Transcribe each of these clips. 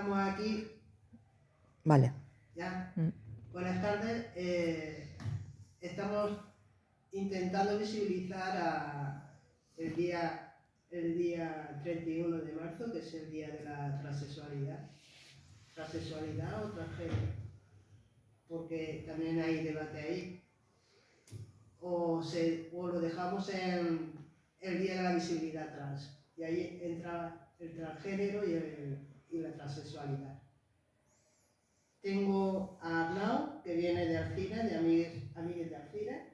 estamos aquí. Vale. Ya. Buenas tardes. Estamos intentando visibilizar el día 31 de marzo, que es el día de la transexualidad. Transexualidad o transgénero. Porque también hay debate ahí. O lo dejamos en el día de la visibilidad trans. Y ahí entra el transgénero y la transexualidad. Tengo a Arnau, que viene de Alcira, de Amigues de Alcira,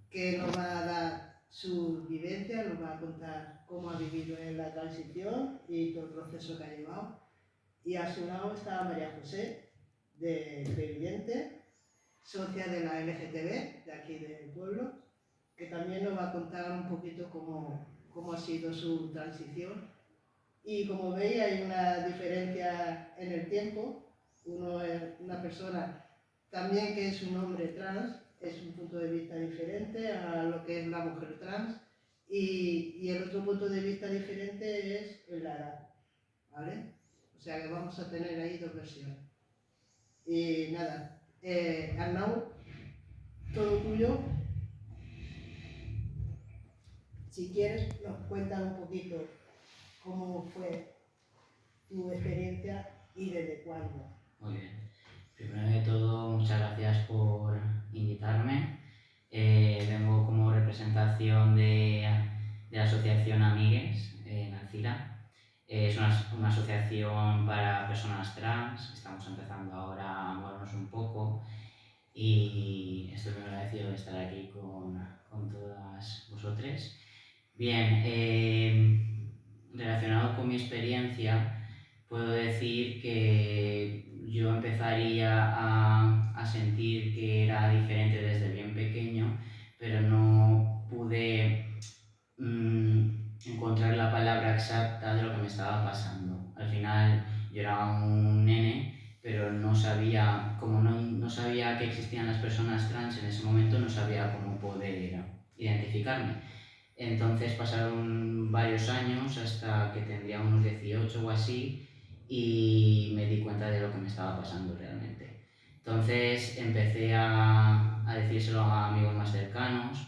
que nos va a dar su vivencia, nos va a contar cómo ha vivido en la transición y todo el proceso que ha llevado. Y a su lado está María José, de Creyente, socia de la LGTB, de aquí del pueblo, que también nos va a contar un poquito cómo ha sido su transición. Y como veis, hay una diferencia en el tiempo. Uno es una persona también que es un hombre trans, es un punto de vista diferente a lo que es la mujer trans, y el otro punto de vista diferente es en la edad, ¿vale? O sea que vamos a tener ahí dos versiones. Y nada, Arnau, todo tuyo. Si quieres, nos cuentas un poquito cómo fue tu experiencia y desde cuándo. Muy bien. Primero de todo, muchas gracias por invitarme. Vengo como representación de la asociación Amigues en Alcira. Es una asociación para personas trans. Estamos empezando ahora a movernos un poco y estoy muy agradecido de estar aquí con todas vosotras. Bien, relacionado con mi experiencia, puedo decir que yo empezaría a sentir que era diferente desde bien pequeño, pero no pude encontrar la palabra exacta de lo que me estaba pasando. Al final yo era un nene, pero no sabía, como no sabía que existían las personas trans en ese momento, no sabía cómo poder identificarme. Entonces pasaron varios años hasta que tendría unos 18 o así y me di cuenta de lo que me estaba pasando realmente. Entonces empecé a decírselo a amigos más cercanos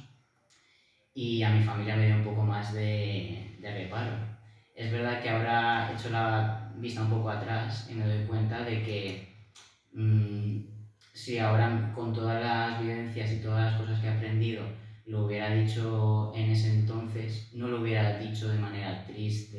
y a mi familia me dio un poco más de reparo. Es verdad que ahora he hecho la vista un poco atrás y me doy cuenta de que si ahora con todas las vivencias y todas las cosas que he aprendido lo hubiera dicho en ese entonces, no lo hubiera dicho de manera triste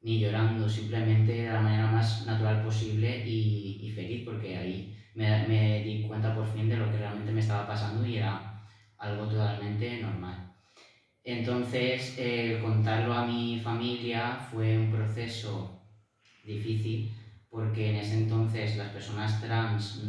ni llorando, simplemente de la manera más natural posible y feliz, porque ahí me di cuenta por fin de lo que realmente me estaba pasando y era algo totalmente normal. Entonces, contarlo a mi familia fue un proceso difícil, porque en ese entonces las personas trans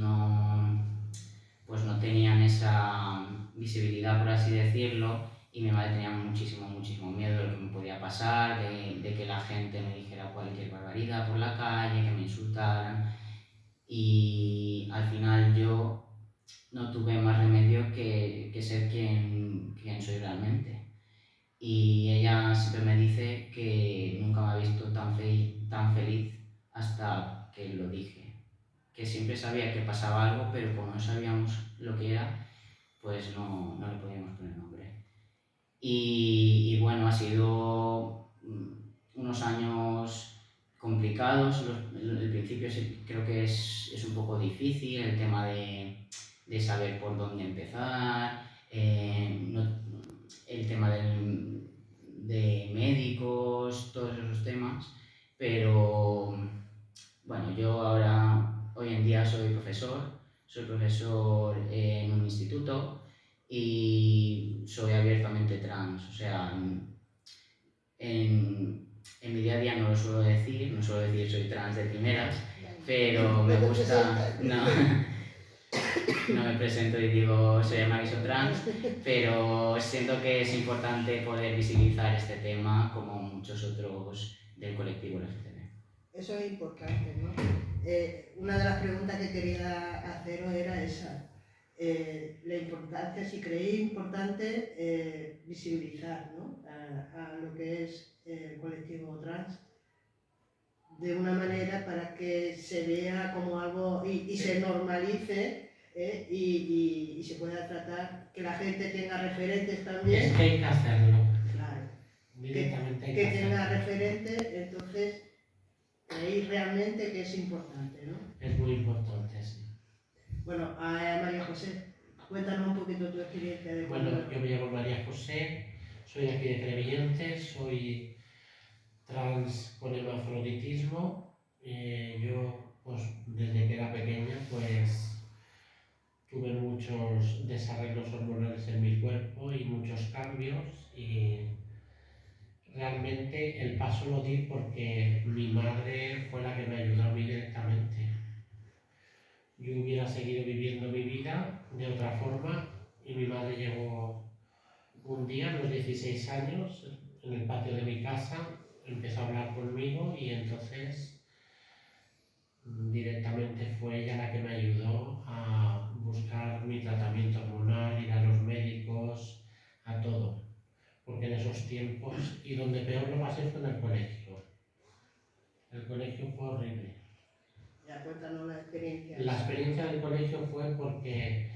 pues no tenían esa visibilidad, por así decirlo, y mi madre tenía muchísimo miedo de lo que me podía pasar, de que la gente me dijera cualquier barbaridad por la calle, que me insultaran, y al final yo no tuve más remedio que ser quien soy realmente. Y ella siempre me dice que nunca me ha visto tan feliz hasta que lo dije. Que siempre sabía que pasaba algo, pero como no sabíamos lo que era, pues no le podíamos poner nombre. Y bueno, ha sido unos años complicados. El principio creo que es un poco difícil, el tema de saber por dónde empezar, el tema de médicos, todos esos temas, pero bueno, yo ahora, hoy en día soy profesor en un instituto y soy abiertamente trans, o sea, en mi día a día no suelo decir soy trans de primeras, pero me gusta, no me presento y digo soy Mauricio trans, pero siento que es importante poder visibilizar este tema como muchos otros del colectivo LGTB. Eso es importante, ¿no? Una de las preguntas que quería haceros era esa, la importancia, si creéis importante visibilizar, ¿no? a lo que es el colectivo trans de una manera para que se vea como algo y se normalice y se pueda tratar, que la gente tenga referentes también. Es que hay que hacerlo. Claro. Directamente hay Que que tenga hacerlo. referentes, entonces creéis realmente que es importante, ¿no? Es muy importante, sí. Bueno, a María José, cuéntanos un poquito tu experiencia de Bueno, cuando... yo me llamo María José, soy de aquí de Crevillente, soy trans con hermafroditismo. Yo, pues, desde que era pequeña, pues, tuve muchos desarreglos hormonales en mi cuerpo y muchos cambios, y realmente el paso lo di porque mi madre fue la que me ayudó a mí directamente. Yo hubiera seguido viviendo mi vida de otra forma y mi madre llegó un día, a los 16 años, en el patio de mi casa, empezó a hablar conmigo y entonces directamente fue ella la que me ayudó a buscar mi tratamiento hormonal, ir a los médicos, a todo. Porque en esos tiempos, y donde peor lo pasé fue en el colegio. El colegio fue horrible. Ya, cuéntanos la experiencia. La experiencia del colegio fue porque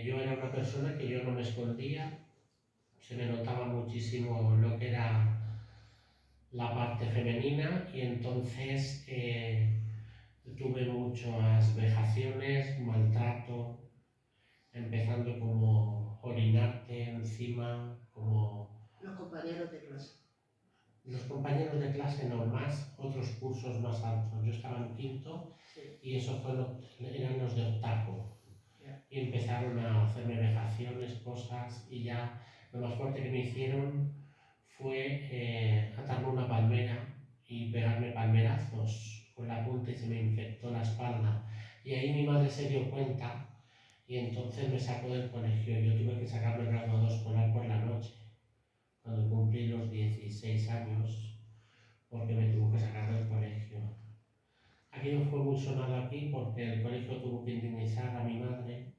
yo era una persona que yo no me escondía, se me notaba muchísimo lo que era la parte femenina y entonces tuve muchas vejaciones, maltrato, empezando como orinarte encima, como... Los compañeros de clase. Los compañeros de clase no, más otros cursos más altos. Yo estaba en quinto y eso eran los de octavo. Y empezaron a hacerme vejaciones, cosas, y ya lo más fuerte que me hicieron fue atarme una palmera y pegarme palmerazos con la punta y se me infectó la espalda. Y ahí mi madre se dio cuenta y entonces me sacó del colegio. Yo tuve que sacarme el graduado escolar por la noche, cuando cumplí los 16 años, porque me tuvo que sacar del colegio. Aquello fue muy sonado aquí porque el colegio tuvo que indemnizar a mi madre.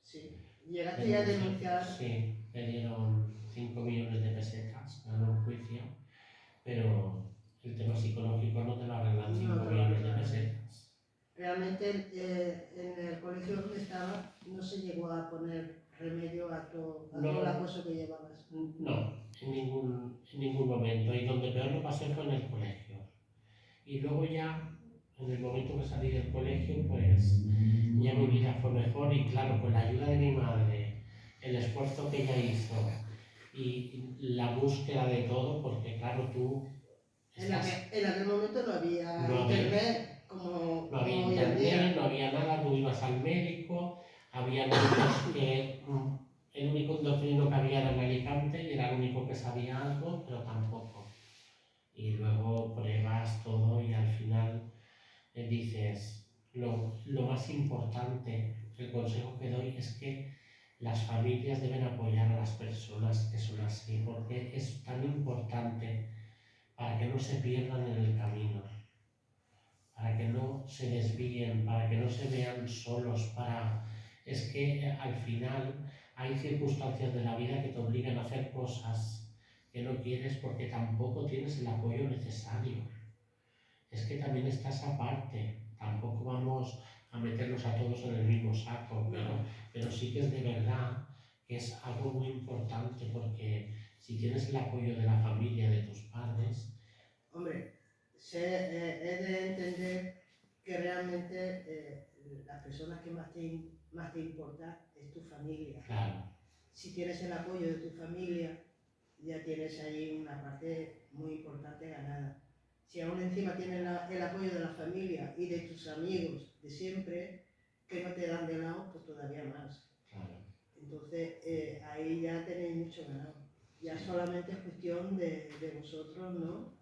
Sí. ¿Llegaste a denunciar? Sí, le dieron 5 millones de pesetas, ganó un juicio, pero el tema psicológico no te lo arreglan 5 millones de pesetas. Realmente en el colegio donde estaba no se llegó a poner remedio a todo el acoso que llevabas. No, en ningún momento. Y donde peor lo pasé fue en el colegio. Y luego ya, en el momento que salí del colegio, pues ya mi vida fue mejor y claro, con la ayuda de mi madre, el esfuerzo que ella hizo y la búsqueda de todo, porque claro, tú... En aquel momento no había internet como no había hoy en internet, día. no había nada, tú ibas al médico, había médicos que el único endocrino que había era en Alicante y era el único que sabía algo, pero tampoco. Y luego pruebas todo y al final dices, lo más importante, el consejo que doy es que las familias deben apoyar a las personas que son así, porque es tan importante para que no se pierdan en el camino, para que no se desvíen, para que no se vean solos, es que al final hay circunstancias de la vida que te obligan a hacer cosas que no quieres porque tampoco tienes el apoyo necesario. Es que también está esa parte, tampoco vamos a meternos a todos en el mismo saco, pero sí que es de verdad que es algo muy importante, porque si tienes el apoyo de la familia, de tus padres... Hombre, he de entender que realmente las personas que más te importan es tu familia. Claro. Si tienes el apoyo de tu familia, ya tienes ahí una parte muy importante ganada. Si aún encima tienes el apoyo de la familia y de tus amigos de siempre, que no te dan de lado, pues todavía más. Claro. Entonces, ahí ya tenéis mucho ganado. Ya solamente es cuestión de vosotros, ¿no?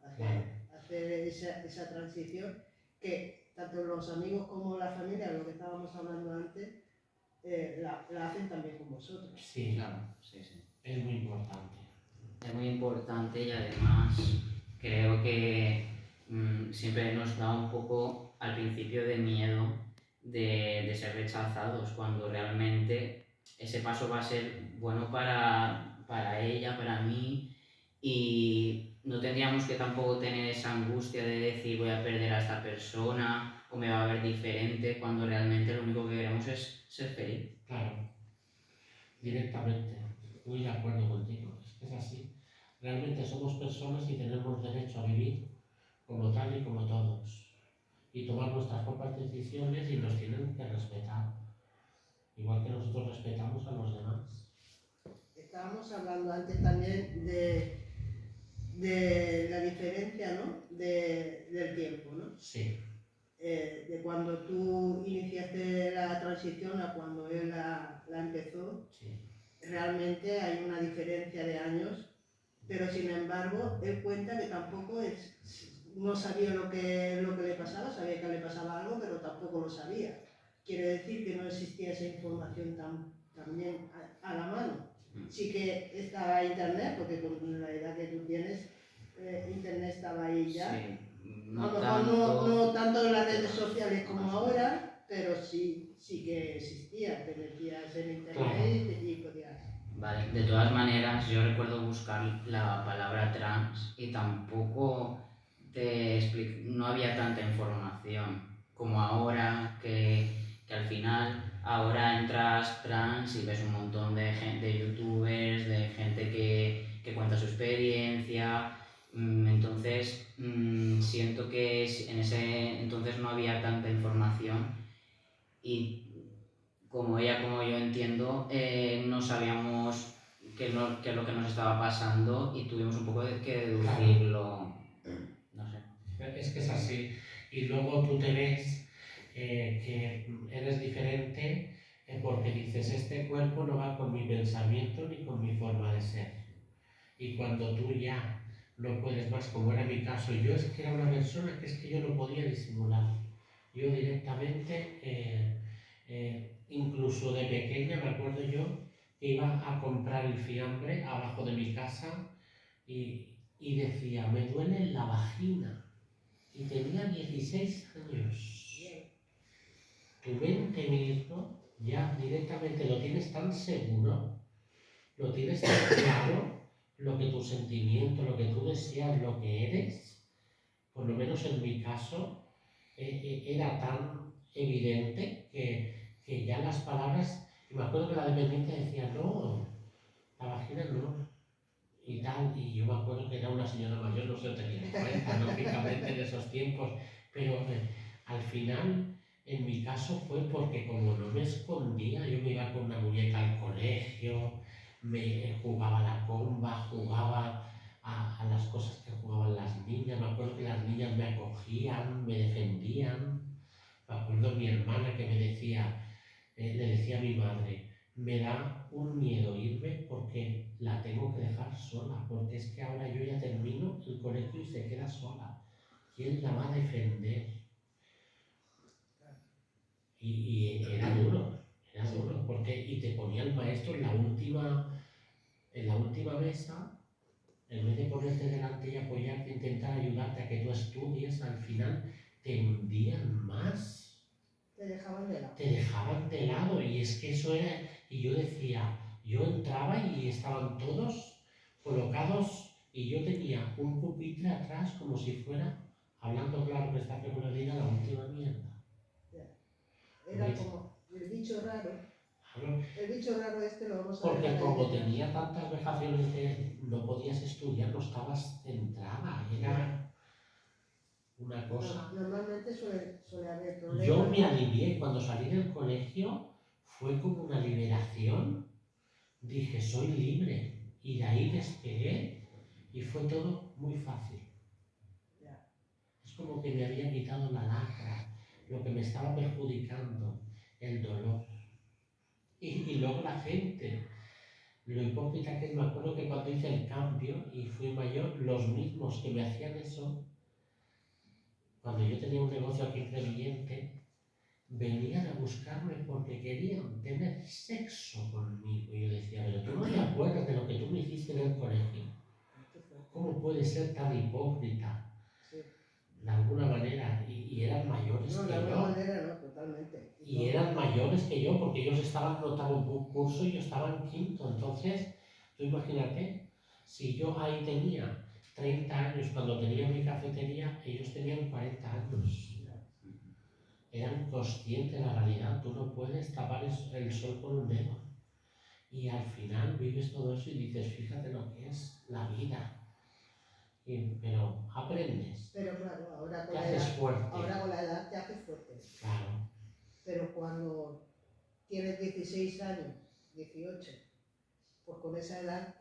Hacer esa transición, que tanto los amigos como la familia, lo que estábamos hablando antes, la hacen también con vosotros. Sí, claro, sí. Es muy importante. Es muy importante y además creo que siempre nos da un poco al principio de miedo de ser rechazados, cuando realmente ese paso va a ser bueno para ella, para mí, y no tendríamos que tampoco tener esa angustia de decir voy a perder a esta persona o me va a ver diferente cuando realmente lo único que queremos es ser feliz. Claro, directamente. Muy de acuerdo contigo. Es que es así. Realmente somos personas y tenemos derecho a vivir como tal y como todos. Y tomar nuestras propias decisiones y nos tienen que respetar. Igual que nosotros respetamos a los demás. Estábamos hablando antes también de la diferencia, ¿no? Del tiempo, ¿no? Sí, De cuando tú iniciaste la transición a cuando él la empezó, sí. realmente hay una diferencia de años, pero sin embargo él cuenta que tampoco no sabía lo que le pasaba, sabía que le pasaba algo, pero tampoco lo sabía. Quiere decir que no existía esa información también a la mano. Sí que estaba internet, porque con la edad que tú tienes, internet estaba ahí ya. Sí, A lo mejor no tanto en las redes sociales como ahora, pero sí que existía, te metías en internet y podías. Vale, de todas maneras, yo recuerdo buscar la palabra trans y tampoco no había tanta información como ahora, que al final ahora entras trans y ves un montón de youtubers, de gente que cuenta su experiencia. Entonces, siento que en ese entonces no había tanta información y como ella como yo entiendo, no sabíamos qué es lo que nos estaba pasando y tuvimos un poco que deducirlo. No sé. Es que es así. Y luego tú te ves que eres diferente porque dices, este cuerpo no va con mi pensamiento ni con mi forma de ser. Y cuando tú ya no puedes más, como era mi caso, yo es que era una persona que es que yo no podía disimular. Yo directamente, incluso de pequeña, me acuerdo yo, que iba a comprar el fiambre abajo de mi casa y decía, me duele la vagina. Y tenía 16 años. Tu mente mismo ya directamente lo tienes tan seguro, lo tienes tan claro, lo que tu sentimiento, lo que tú deseas, lo que eres, por lo menos en mi caso, era tan evidente que ya las palabras, y me acuerdo que la dependiente decía, no, la vagina no, y tal, y yo me acuerdo que era una señora mayor, no se tenía en cuenta, lógicamente, en esos tiempos, pero al final, en mi caso fue porque como no me escondía, yo me iba con una muñeca al colegio, me jugaba a la comba, jugaba a las cosas que jugaban las niñas, me acuerdo que las niñas me acogían, me defendían, me acuerdo mi hermana que me decía, le decía a mi madre, me da un miedo irme porque la tengo que dejar sola, porque es que ahora yo ya termino el colegio y se queda sola. ¿Quién la va a defender? Y era duro, porque y te ponía el maestro en la última mesa, en vez de ponerte delante y apoyarte, intentar ayudarte a que tú estudies, al final te hundían más. Te dejaban de lado. Te dejaban de lado y es que eso era, y yo decía, yo entraba y estaban todos colocados y yo tenía un pupitre atrás como si fuera, hablando claro que esta figura diga la última mierda. Era ¿Ves? como el bicho raro. Claro, El bicho raro este lo vamos a porque dejar como ahí. tenía tantas vejaciones que no podías estudiar, no estabas centrada, era una cosa. Normalmente suele haber problemas. Yo me alivié cuando salí del colegio, fue como una liberación. Dije, soy libre. Y de ahí despegué y fue todo muy fácil. Es como que me había quitado la lacra, lo que me estaba perjudicando, el dolor. Y luego la gente, lo hipócrita que es, me acuerdo que cuando hice el cambio y fui mayor, los mismos que me hacían eso, cuando yo tenía un negocio aquí en Crevillente, venían a buscarme porque querían tener sexo conmigo. Y yo decía, pero tú no te acuerdas de lo que tú me hiciste en el colegio. ¿Cómo puedes ser tan hipócrita? Sí. De alguna manera. Y eran mayores No, que de alguna yo. manera no, totalmente. Y eran mayores que yo porque ellos estaban en octavo curso y yo estaba en quinto. Entonces, tú imagínate, si yo ahí tenía 30 años, cuando tenía mi cafetería, ellos tenían 40 años. Eran conscientes de la realidad, tú no puedes tapar el sol con un dedo. Y al final vives todo eso y dices, fíjate lo que es la vida. Pero aprendes, Pero claro, ahora te haces fuerte. ahora con la edad te haces fuerte. Claro, Pero cuando tienes 16 años, 18, pues con esa edad,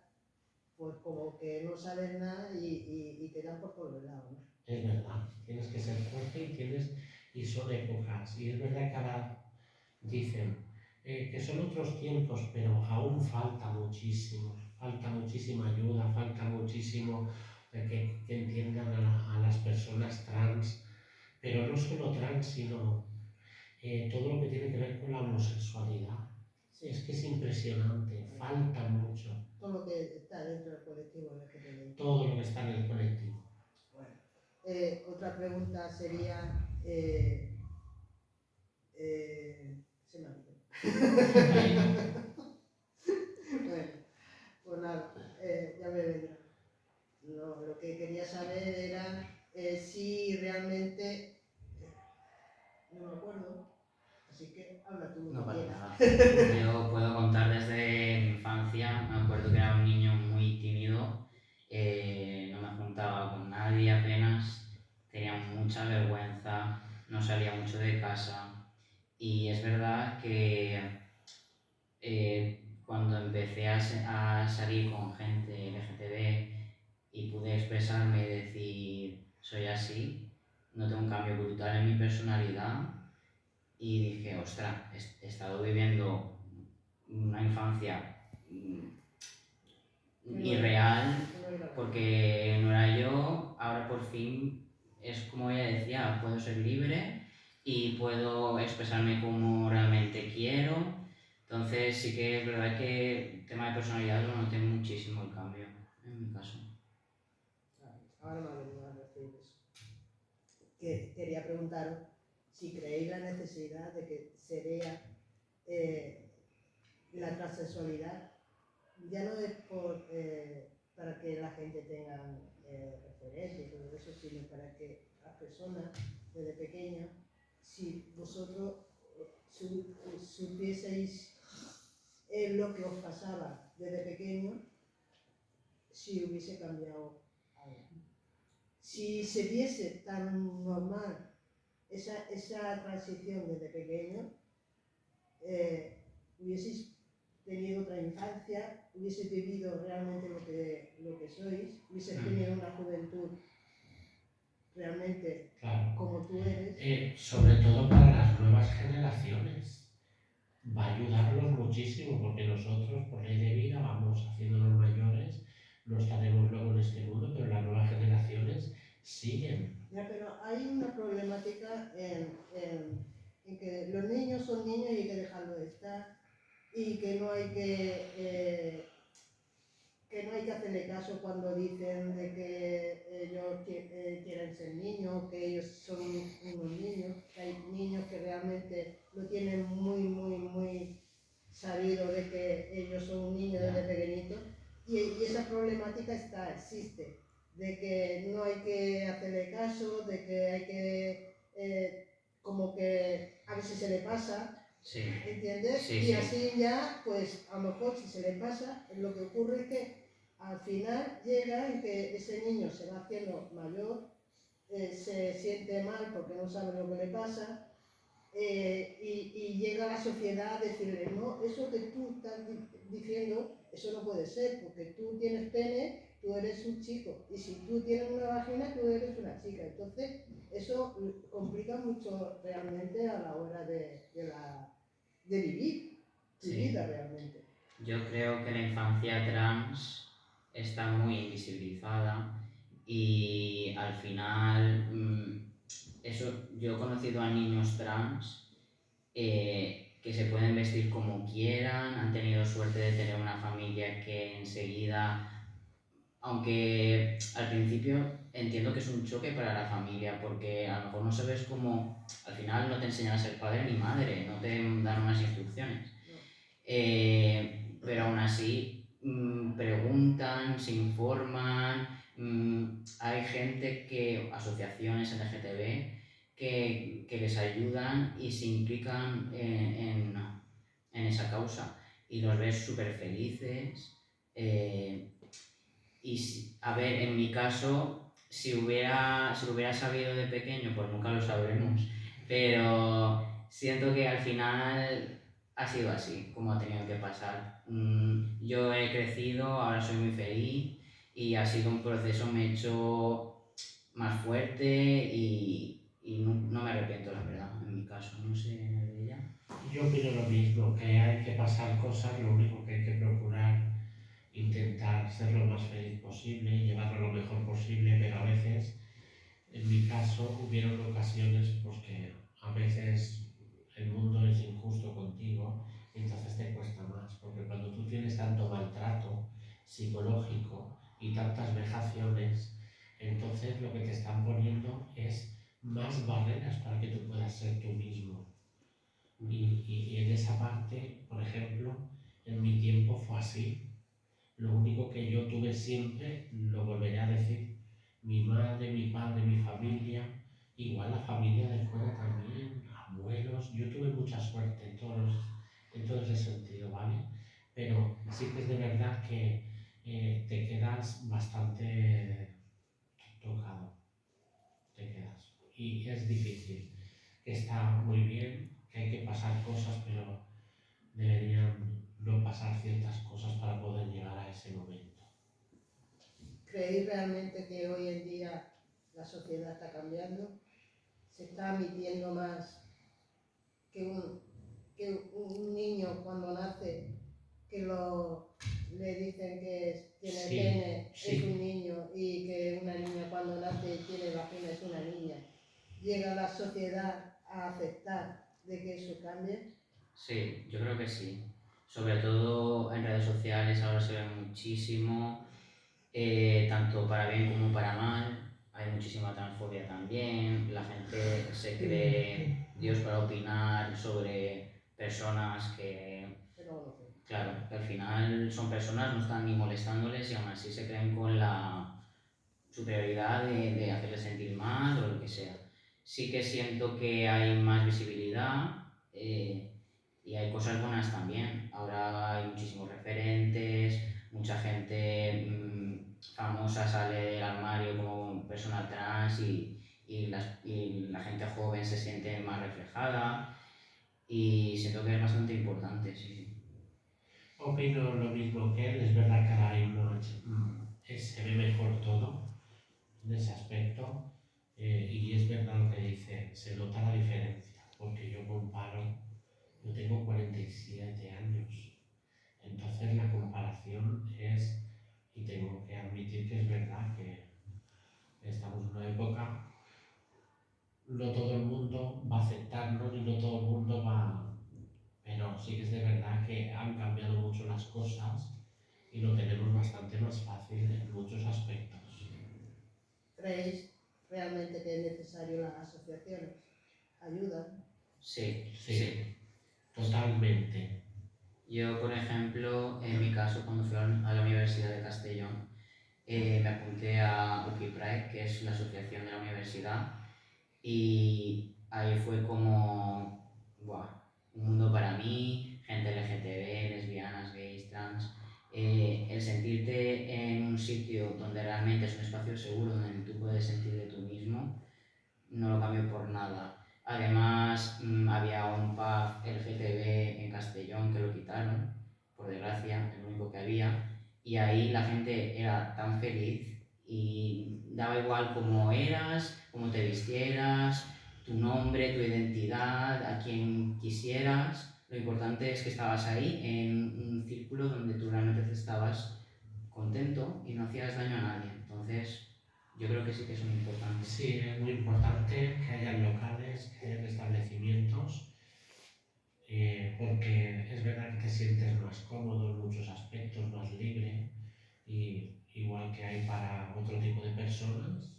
pues como que no sabes nada y te dan por todos los lados, ¿no? es verdad, tienes que ser fuerte y son épocas. Y es verdad que ahora dicen que son otros tiempos, pero aún falta muchísima ayuda, falta muchísimo que entiendan a las personas trans, pero no solo trans, sino todo lo que tiene que ver con la homosexualidad. Sí. Es que es impresionante, falta mucho. Todo lo que está dentro del colectivo LGTBI. Todo lo que está en el colectivo. Bueno, otra pregunta sería, se me ha olvidado. Bueno, pues nada, ya me vendrá. No, lo que quería saber era si realmente, no me acuerdo, así que habla tú No lo que pasa quieras. nada. Yo puedo contar desde mi infancia. Me acuerdo que era un niño muy tímido, no me juntaba con nadie apenas, tenía mucha vergüenza, no salía mucho de casa. Y es verdad que cuando empecé a salir con gente LGTB y pude expresarme y decir soy así, noté un cambio brutal en mi personalidad y dije, ostras, he estado viviendo una infancia irreal porque no era yo, ahora por fin es como ella decía, puedo ser libre y puedo expresarme como realmente quiero. Entonces sí que es verdad que el tema de personalidad lo noté muchísimo el cambio, en mi caso. Ahora me ha venido a decir eso. Que quería preguntaros si creéis la necesidad de que sería la transexualidad, ya no es para que la gente tenga referencia y todo eso, sino para que las personas desde pequeñas, si vosotros supieseis lo que os pasaba desde pequeño, si hubiese cambiado algo. Si se viese tan normal esa transición desde pequeño, hubieseis tenido otra infancia, hubieseis vivido realmente lo que sois, hubieseis tenido una juventud realmente Claro. como tú eres. Sobre todo para las nuevas generaciones. Va a ayudarlos muchísimo porque nosotros, por ley de vida, vamos haciéndonos mayores, no estaremos luego en este mundo, pero las nuevas generaciones siguen. Ya, pero hay una problemática en que los niños son niños y hay que dejarlo de estar y que no hay que hacerle caso cuando dicen de que ellos quieren ser niños, que ellos son unos niños, que hay niños que realmente lo tienen muy sabido de que ellos son niños desde pequeñitos y esa problemática existe, de que no hay que hacerle caso, de que hay que como que a veces se le pasa. Sí. ¿Entiendes? Sí, y sí. así ya, pues a lo mejor si se le pasa, lo que ocurre es que al final llega en que ese niño se va haciendo mayor, se siente mal porque no sabe lo que le pasa y llega a la sociedad a decirle, no, eso que tú estás diciendo, eso no puede ser, porque tú tienes pene, tú eres un chico, y si tú tienes una vagina, tú eres una chica. Entonces, eso complica mucho realmente a la hora de vivir tu vida realmente. Yo creo que la infancia trans está muy invisibilizada y al final eso, yo he conocido a niños trans que se pueden vestir como quieran, han tenido suerte de tener una familia que enseguida, aunque al principio entiendo que es un choque para la familia porque a lo mejor no sabes cómo, al final no te enseñan a ser padre ni madre, no te dan unas instrucciones. Pero aún así preguntan, se informan, hay gente asociaciones LGTB, que les ayudan y se implican en esa causa y los ves súper felices. A ver, en mi caso, si lo hubiera sabido de pequeño, pues nunca lo sabremos, pero siento que al final ha sido así, como ha tenido que pasar. Yo he crecido, ahora soy muy feliz y ha sido un proceso, me he hecho más fuerte y no me arrepiento, la verdad, en mi caso, no sé de ella. Yo opino lo mismo, que hay que pasar cosas, lo único que hay que procurar, intentar ser lo más feliz posible y llevarlo lo mejor posible, pero a veces, en mi caso, hubieron ocasiones pues que a veces el mundo es injusto contigo y entonces te cuesta más, porque cuando tú tienes tanto maltrato psicológico y tantas vejaciones, entonces lo que te están poniendo es más barreras para que tú puedas ser tú mismo. Y en esa parte, por ejemplo, en mi tiempo fue así. Lo único que yo tuve siempre, lo volveré a decir, mi madre, mi padre, mi familia, igual la familia de fuera también, abuelos, yo tuve mucha suerte en todo ese sentido, ¿vale? Pero sí que es de verdad que te quedas bastante tocado, te quedas. Y es difícil, que está muy bien, que hay que pasar cosas, pero deberían no pasar ciertas cosas para poder llegar a ese momento. ¿Creéis realmente que hoy en día la sociedad está cambiando? ¿Se está admitiendo más que un niño cuando nace, le dicen que tiene Sí, pene, sí. es un niño, y que una niña cuando nace y tiene vagina es una niña? ¿Llega la sociedad a aceptar de que eso cambie? Sí, yo creo que sí. Sobre todo en redes sociales ahora se ve muchísimo, tanto para bien como para mal. Hay muchísima transfobia también. La gente se cree Dios para opinar sobre personas Pero claro, que al final son personas, no están ni molestándoles y aún así se creen con la superioridad de hacerles sentir mal o lo que sea. Sí que siento que hay más visibilidad y hay cosas buenas también. Ahora hay muchísimos referentes, mucha gente famosa sale del armario como persona trans y la gente joven se siente más reflejada y siento que es bastante importante, sí. Opino lo mismo que él, es verdad que ahora mismo se ve mejor todo en ese aspecto y es verdad lo que dice, se nota la diferencia, porque yo comparo, yo tengo 47 años, entonces la comparación es, y tengo que admitir que es verdad que estamos en una época, no todo el mundo va a aceptarnos y no todo el mundo va, pero sí que es de verdad que han cambiado mucho las cosas y lo tenemos bastante más fácil en muchos aspectos. ¿creéis realmente que es necesario las asociaciones? ¿Ayudan? Sí, Sí, sí. totalmente. Yo, por ejemplo, en mi caso, cuando fui a la Universidad de Castellón, me apunté a UKIPRAE, que es la asociación de la universidad, y ahí fue como, ¡buah!, un mundo para mí, gente LGTB, lesbianas, gays, trans. El sentirte en un sitio donde realmente es un espacio seguro, donde tú puedes sentir de tú mismo, no lo cambio por nada. Además, había un pub LGTB en Castellón que lo quitaron, por desgracia, el único que había, y ahí la gente era tan feliz y daba igual cómo eras, cómo te vistieras, tu nombre, tu identidad, a quien quisieras. Lo importante es que estabas ahí en un círculo donde tú realmente estabas contento y no hacías daño a nadie. Entonces, yo creo que sí que son importantes. Sí, es muy importante que haya locales, que haya establecimientos, porque es verdad que te sientes más cómodo en muchos aspectos, más libre, y igual que hay para otro tipo de personas,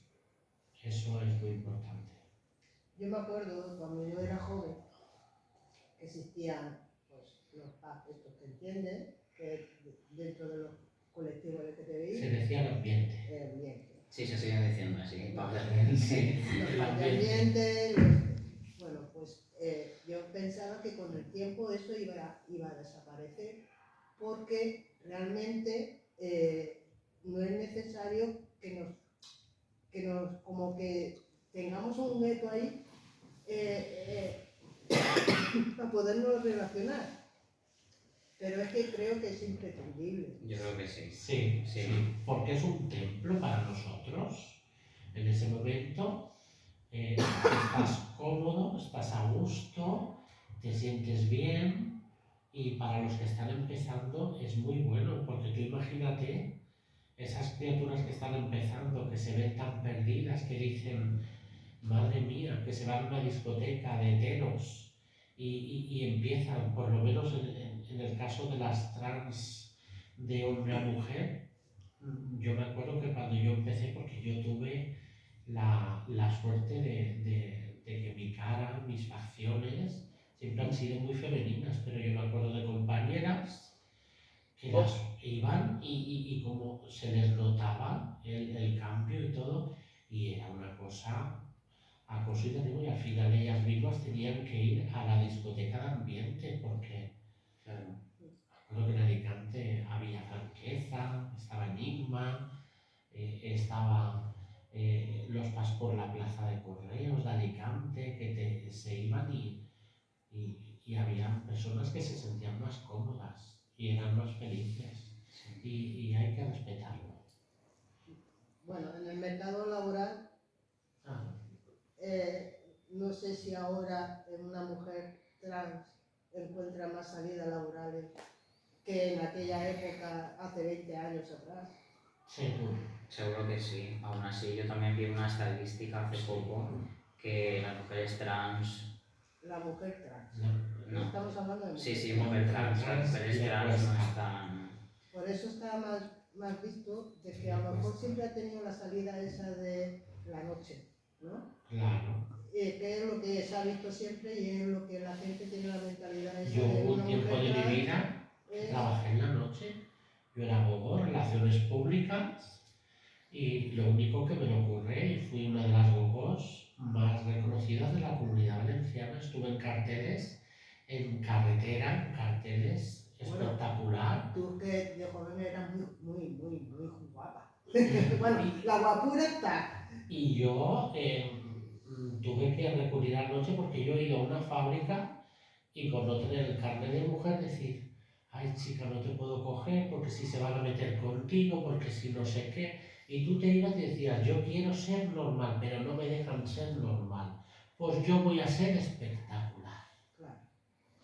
eso es muy importante. Yo me acuerdo cuando yo era joven que existían pues, los pubs estos que entienden, que dentro de los colectivo LGTBI, Se decía el ambiente. el ambiente. Sí, se sigue diciendo así. Sí, Los el ambiente, bueno, pues yo pensaba que con el tiempo eso iba a desaparecer porque realmente no es necesario que nos como que tengamos un veto ahí para podernos relacionar. Pero es que creo que es imprescindible. Yo creo que sí. Sí, Sí. sí, porque es un templo para nosotros. En ese momento estás cómodo, estás a gusto, te sientes bien y para los que están empezando es muy bueno, porque tú imagínate esas criaturas que están empezando, que se ven tan perdidas, que dicen, madre mía, que se van a una discoteca de heteros y empiezan, por lo menos en el caso de las trans de hombre a mujer, yo me acuerdo que cuando yo empecé, porque yo tuve la suerte de que mi cara, mis facciones, siempre han sido muy femeninas, pero yo me acuerdo de compañeras que las iban y como se les notaba el cambio y todo, y era una cosa acoso y derribo, y al final ellas mismas tenían que ir a la discoteca de ambiente, porque Claro. recuerdo que en Alicante había Franqueza, estaba Enigma, estaba los pas por la plaza de correos de Alicante, que se iban y había personas que se sentían más cómodas y eran más felices, y hay que respetarlo. Bueno, en el mercado laboral, no sé si ahora una mujer trans encuentra más salidas laborales que en aquella época, hace 20 años atrás. Seguro. Seguro que sí. Aún así, yo también vi una estadística hace poco que las mujeres trans... La mujer trans. No. Estamos hablando de mujeres. Sí, mujer trans. Las mujeres trans no están... Por eso está más visto de que a lo mejor siempre ha tenido la salida esa de la noche, ¿no? Claro. Que es lo que se ha visto siempre y es lo que la gente tiene la mentalidad esa Yo de hubo una un tiempo mujer de trans, mi vida que trabajé en la noche. Yo era gogo, relaciones públicas, y lo único que me lo ocurre, y fui una de las gogos más reconocidas de la Comunidad Valenciana. Estuve en carteles, en carretera, en carteles, espectacular. Tú que de joven eras muy guapa. Bueno, la guapura está. Y yo tuve que recurrir a la noche porque yo he ido a una fábrica y por no tener el carnet de mujer decir, ay chica, no te puedo coger porque si se van a meter contigo, porque si no sé qué. Y tú te ibas y decías, yo quiero ser normal, pero no me dejan ser normal. Pues yo voy a ser espectacular. Claro.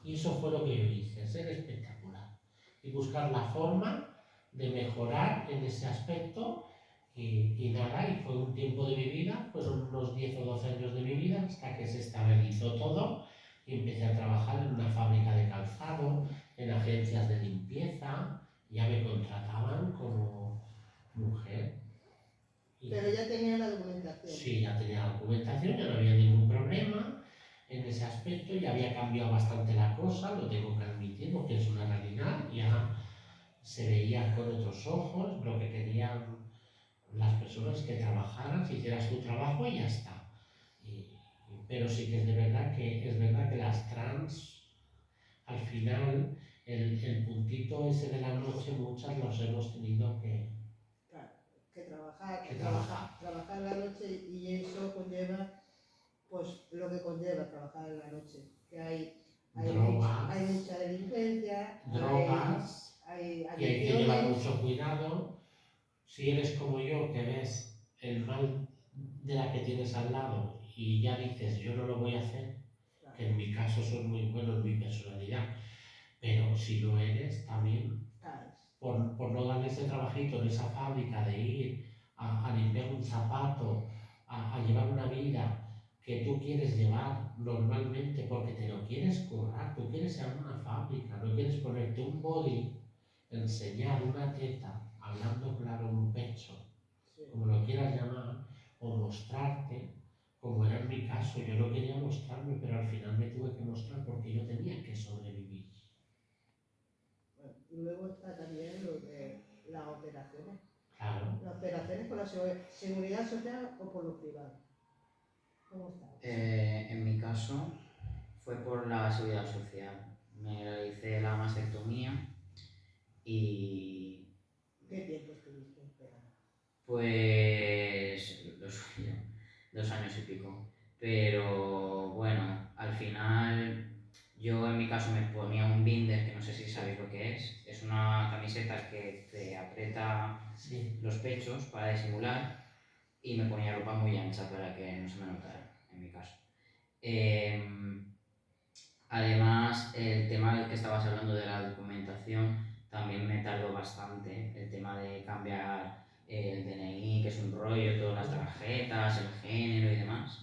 Y eso fue lo que yo hice, ser espectacular. Y buscar la forma de mejorar en ese aspecto. Y nada, y fue un tiempo de mi vida, fueron unos 10 o 12 años de mi vida, hasta que se estabilizó todo y empecé a trabajar en una fábrica de calzado, en agencias de limpieza, ya me contrataban como mujer. Pero ya tenía la documentación. Sí, ya tenía la documentación, ya no había ningún problema en ese aspecto, ya había cambiado bastante la cosa, lo tengo que admitir porque es una realidad, ya se veía con otros ojos lo que querían las personas, que trabajaras, hicieras tu trabajo y ya está. Pero sí que es verdad que las trans, al final, el puntito ese de la noche, muchas los hemos tenido que... Claro, que trabajar la noche, y eso conlleva, pues lo que conlleva trabajar en la noche, que hay mucha delincuencia, drogas, hay y hay que llevar mucho cuidado. Si eres como yo, que ves el mal de la que tienes al lado y ya dices, yo no lo voy a hacer, que en mi caso soy muy bueno en mi personalidad, pero si lo eres también, por no darle ese trabajito en esa fábrica de ir a limpiar un zapato, a llevar una vida que tú quieres llevar normalmente porque te lo quieres currar, tú quieres ir a una fábrica, no quieres ponerte un body, enseñar una teta, hablando claro, un pecho, como lo quieras llamar, o mostrarte, como era en mi caso. Yo no quería mostrarme, pero al final me tuve que mostrar porque yo tenía que sobrevivir. Bueno, y luego está también lo de la otra seguridad social o por lo privado? ¿Cómo está? En mi caso fue por la seguridad social. Me realicé la mastectomía y ¿Qué tiempo estuviste esperando? pues lo suyo, 2 años y pico. Pero bueno, al final yo en mi caso me ponía un binder, que no sé si sabéis lo que es. Es una camiseta que te aprieta Sí, los pechos para disimular y me ponía ropa muy ancha para que no se me notara, en mi caso. Además, el tema del que estabas hablando de la documentación también me tardó bastante. El tema de cambiar el DNI, que es un rollo, todas las tarjetas, el género y demás.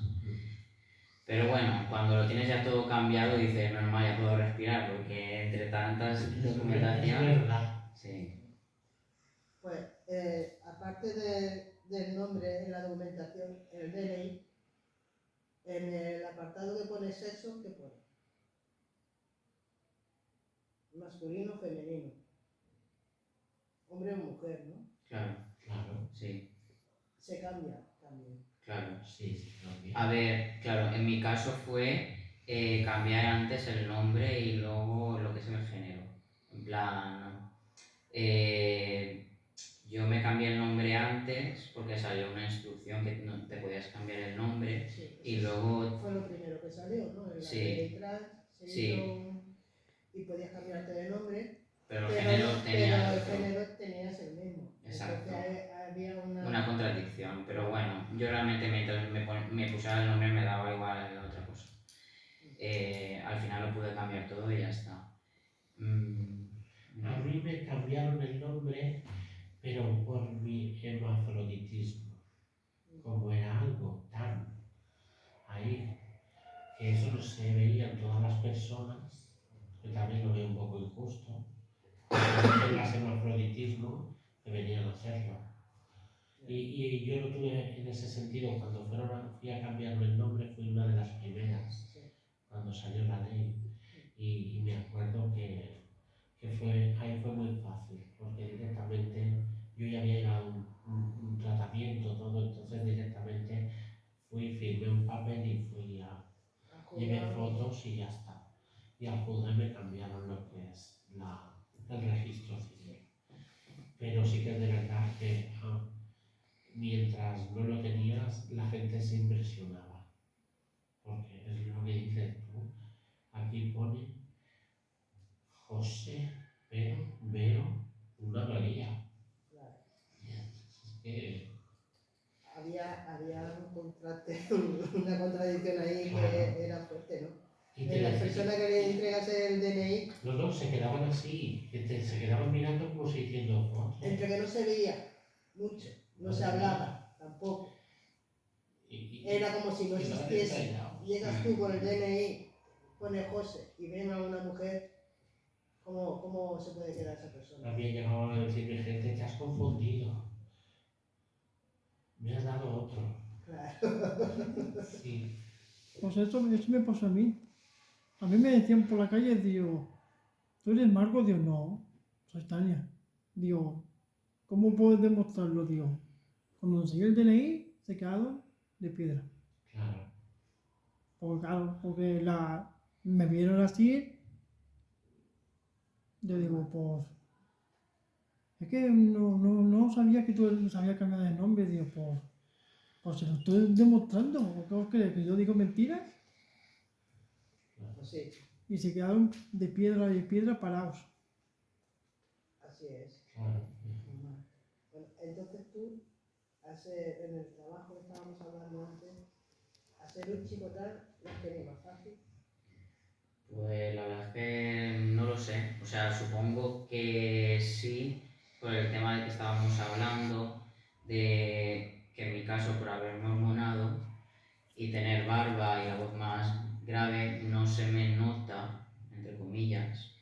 Pero bueno, cuando lo tienes ya todo cambiado, dices, normal, ya puedo respirar, porque entre tantas es documentación. verdad. Sí, Pues, aparte del nombre en la documentación, el DNI, en el apartado que pone sexo, ¿qué pone? Masculino, femenino. Hombre o mujer, ¿no? claro, Claro, sí, Se cambia también. claro. sí, también. A ver, claro, en mi caso fue cambiar antes el nombre y luego lo que es el género. En plan, eh, yo me cambié el nombre antes porque salió una instrucción que no te podías cambiar el nombre Sí, y eso luego, fue lo primero que salió, ¿no? En la sí, ley trans se sí, hizo y podías cambiarte de nombre, pero el pero, género no, tenía pero el el otro. género tenías el mismo. Exacto. Entonces había Una contradicción, pero bueno, yo realmente mientras me pusiera el nombre me daba igual la otra cosa. Al final lo pude cambiar todo y ya está. A mí me cambiaron el nombre, pero por mi hermafroditismo. Como era algo tan ahí, que eso no se veía en todas las personas, que también lo veo un poco injusto, que tengas hermafroditismo, deberían hacerlo. Y yo lo tuve en ese sentido, cuando fui a cambiarme el nombre, fui una de las primeras, cuando salió la ley. Y me acuerdo que ahí fue muy fácil, porque directamente yo ya había llevado un tratamiento, todo, entonces directamente fui, firmé un papel y llevé fotos y ya está. Y al juzgar me cambiaron lo que es el registro civil. Pero sí que es de verdad que mientras no lo tenías, la gente se impresionaba. Porque es lo que dices tú. Aquí pone José, pero veo una María. Claro. Es que, Había un contraste, una contradicción ahí claro. que era fuerte, ¿no? Y En las personas que le entregas el DNI, no, se quedaban así, se quedaban mirando como si diciendo fotos. entre que no se veía mucho, no se hablaba tampoco. Era como si no existiese. Llegas tú con el DNI, pone José y ven a una mujer, ¿cómo se puede quedar esa persona? Había llegado a decirme gente, te has confundido. Me has dado otro. Claro. Sí. Pues eso me pasó a mí. A mí me decían por la calle, digo, ¿tú eres Marco? Digo, no, soy Tania. Digo, ¿cómo puedes demostrarlo? Digo, cuando enseñé el DNI, se quedaron de piedra. Claro. Porque claro, porque me vieron así, yo digo, pues, es que no sabía que tú sabías cambiar de nombre. Digo, pues se lo estoy demostrando. ¿O qué os crees? ¿Que yo digo mentiras? Pues sí, Y se quedaron de piedra parados. así es. Claro. Bueno, entonces tú, en el trabajo que estábamos hablando antes, hacer un chico tal, ¿lo has tenido más fácil? Pues la verdad es que no lo sé. O sea, supongo que sí, por el tema de que estábamos hablando, de que en mi caso, por haberme hormonado y tener barba y la voz más grave, no se me nota, entre comillas,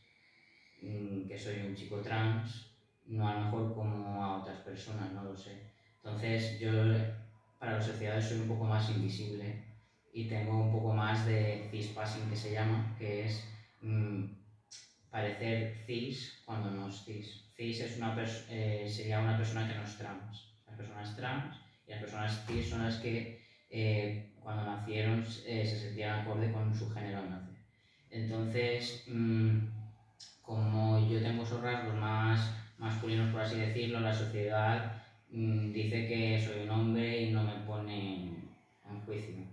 que soy un chico trans, no a lo mejor como a otras personas, no lo sé. Entonces yo para la sociedad soy un poco más invisible y tengo un poco más de cispassing, que se llama, que es parecer cis cuando no es cis. Cis es sería una persona que no es trans, las personas trans, y las personas cis son las que cuando nacieron se sentían acorde con su género al nacer. Entonces, como yo tengo esos rasgos más masculinos, por así decirlo, la sociedad dice que soy un hombre y no me pone en juicio.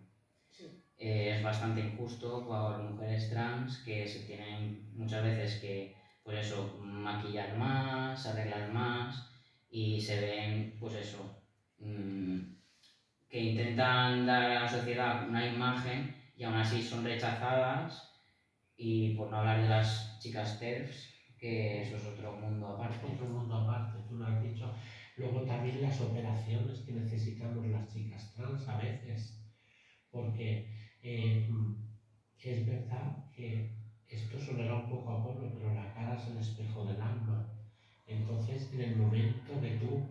Sí. Es bastante injusto por mujeres trans que se tienen muchas veces que, pues eso, maquillar más, arreglar más y se ven, pues eso, que intentan dar a la sociedad una imagen y aún así son rechazadas, y por no hablar de las chicas TERFs, que eso es otro mundo aparte. Otro mundo aparte, tú lo has dicho. Luego también las operaciones que necesitamos las chicas trans a veces, porque es verdad que esto sonará un poco a pueblo, pero la cara es el espejo del alma. Entonces, en el momento que tú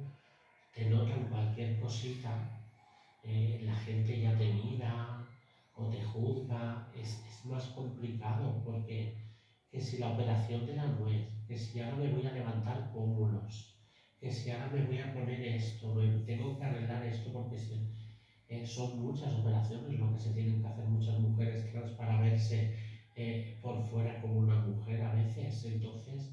te notan cualquier cosita, la gente ya te mira o te juzga, es más complicado porque que si la operación de la nuez, que si ahora me voy a levantar pómulos, que si ahora me voy a poner esto, me tengo que arreglar esto porque son muchas operaciones lo que se tienen que hacer muchas mujeres trans para verse por fuera como una mujer a veces. Entonces,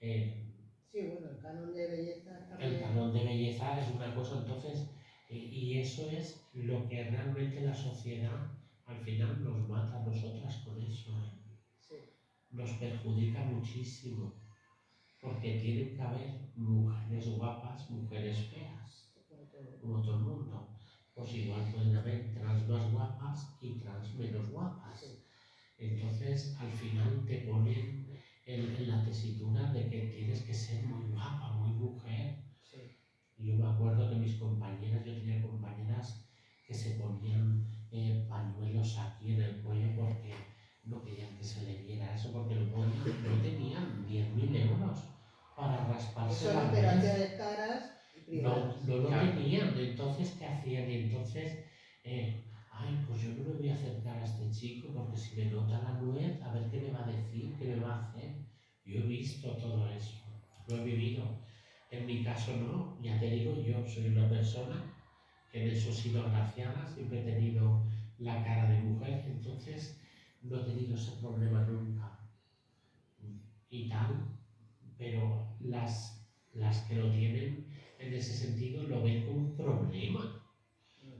Sí, bueno, el canon de belleza también. el canon de belleza es una cosa, entonces, y eso es lo que realmente la sociedad al final nos mata a nosotras con eso. Sí. Nos perjudica muchísimo, porque tienen que haber mujeres guapas, mujeres feas, como todo el mundo. Pues igual pueden haber trans más guapas y trans menos guapas. Sí. Entonces, al final te ponen en la tesitura de que tienes que ser muy guapa, muy mujer. Sí. Y yo me acuerdo que mis compañeras, yo tenía compañeras que se ponían pañuelos aquí en el cuello porque no querían que se le viera eso, porque no tenían 10.000 euros para rasparse Son la nariz. operaciones caras y No, privadas. no lo Claro. tenían, entonces ¿qué hacían? Y entonces, ay, pues yo no me voy a acercar a este chico porque si me nota la nuez, a ver qué me va a decir, qué me va a hacer. Yo he visto todo eso, lo he vivido. En mi caso no, ya te digo, yo soy una persona que en eso he sido agraciada, siempre he tenido la cara de mujer, entonces no he tenido ese problema nunca. Y tal, pero las que lo tienen en ese sentido lo ven como un problema.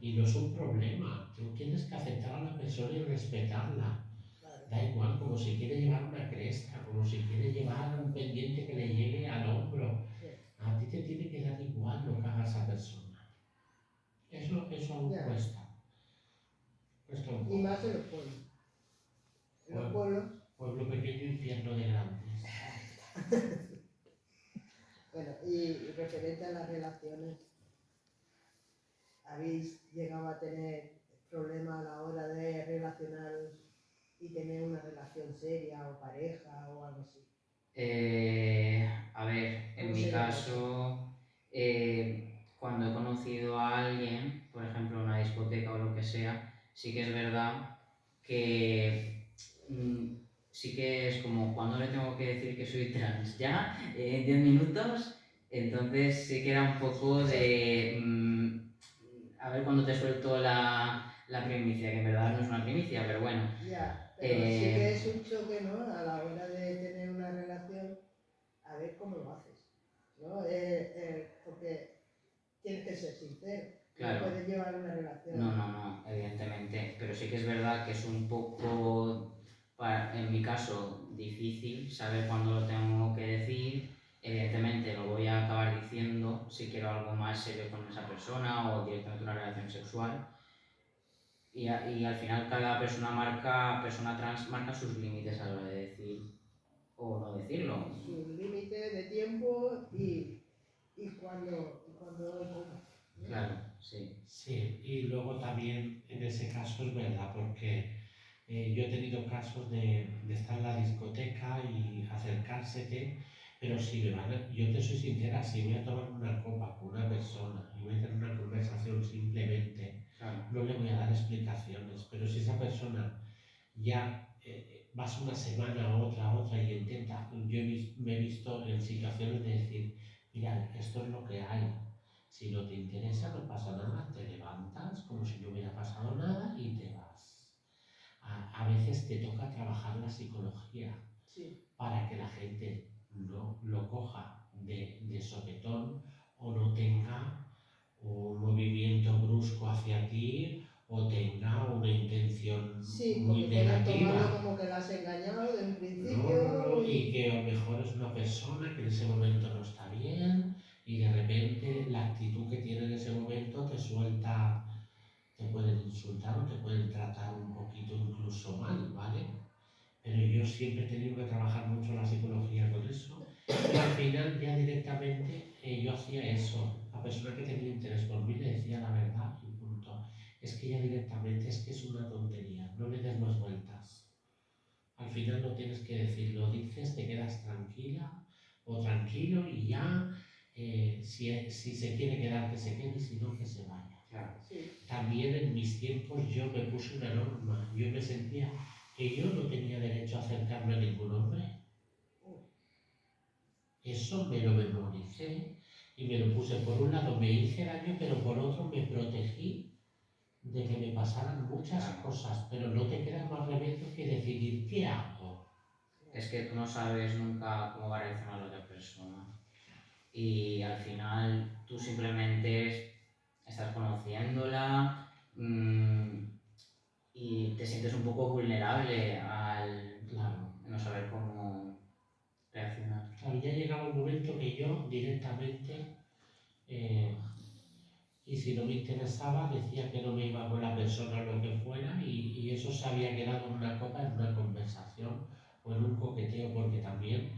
Y no es un problema, tú tienes que aceptar a la persona y respetarla. Claro. Da igual, como si quiere llevar una cresta, como si quiere llevar un pendiente que le llegue al hombro. Sí. A ti te tiene que dar igual lo que haga esa persona. Eso aún Ya. cuesta. Cuesta un Y poco. más en los pueblos. En los pueblos, Pueblo pequeño, infierno de grandes. bueno, y referente a las relaciones, ¿habéis llegado a tener problemas a la hora de relacionaros y tener una relación seria o pareja o algo así? A ver, en ¿Cómo mi se llama caso, cuando he conocido a alguien, por ejemplo en una discoteca o lo que sea, sí que es verdad que sí que es como cuando le tengo que decir que soy trans ya, en 10 minutos, entonces sí que era un poco de a ver cuando te suelto la primicia, que en verdad no es una primicia, pero bueno. Ya, pero sí que es un choque, ¿no? A la hora de tener una relación, a ver cómo lo haces, ¿no? Porque tienes que ser sincero. Claro. No puedes llevar una relación. No, evidentemente, pero sí que es verdad que es un poco, en mi caso, difícil saber cuándo lo tengo que decir. Evidentemente lo voy a acabar diciendo si quiero algo más serio con esa persona o directamente una relación sexual. Y al final cada persona trans marca sus límites a la hora de decir o no decirlo. Su límite de tiempo y cuando y cómo. Claro, sí. Sí, y luego también en ese caso es verdad, porque yo he tenido casos de estar en la discoteca y acercársete, pero si yo te soy sincera, si voy a tomar una copa con una persona y voy a tener una conversación simplemente, Claro. no le voy a dar explicaciones, pero si esa persona ya vas una semana a otra y intenta, me he visto en situaciones de decir, mira, esto es lo que hay, Si no te interesa, no pasa nada, te levantas como si no hubiera pasado nada y te vas. A veces te toca trabajar la psicología Sí, para que la gente no lo coja de sopetón o no tenga un movimiento brusco hacia ti o tenga una intención sí, muy porque pueden tomarlo negativa. como que la has engañado de un No, principio y que a lo mejor es una persona que en ese momento no está bien y de repente la actitud que tiene en ese momento te suelta, te pueden insultar o te pueden tratar un poquito incluso mal, ¿vale? Pero yo siempre he tenido que trabajar mucho la psicología con eso y al final ya directamente yo hacía eso. La persona que tenía interés por mí le decía la verdad y punto. Es que ya directamente es que es una tontería, no le des más vueltas. Al final no tienes que decirlo, dices, te quedas tranquila o tranquilo y ya, si se quiere quedar, que se quede y si no, que se vaya. Claro. sí, También en mis tiempos yo me puse una norma, yo me sentía que yo no tenía derecho a acercarme a ningún hombre. Eso me lo memoricé y me lo puse. Por un lado me hice daño, pero por otro me protegí de que me pasaran muchas cosas, pero no te queda más remedio que decidir qué hago. Es que tú no sabes nunca cómo va a reaccionar la otra persona. Y al final tú simplemente estás conociéndola y te sientes un poco vulnerable al Claro. no saber cómo reaccionar. Había llegado un momento que yo directamente, y si no me interesaba, decía que no me iba con la persona o lo que fuera, y eso se había quedado en una copa, en una conversación o en un coqueteo, porque también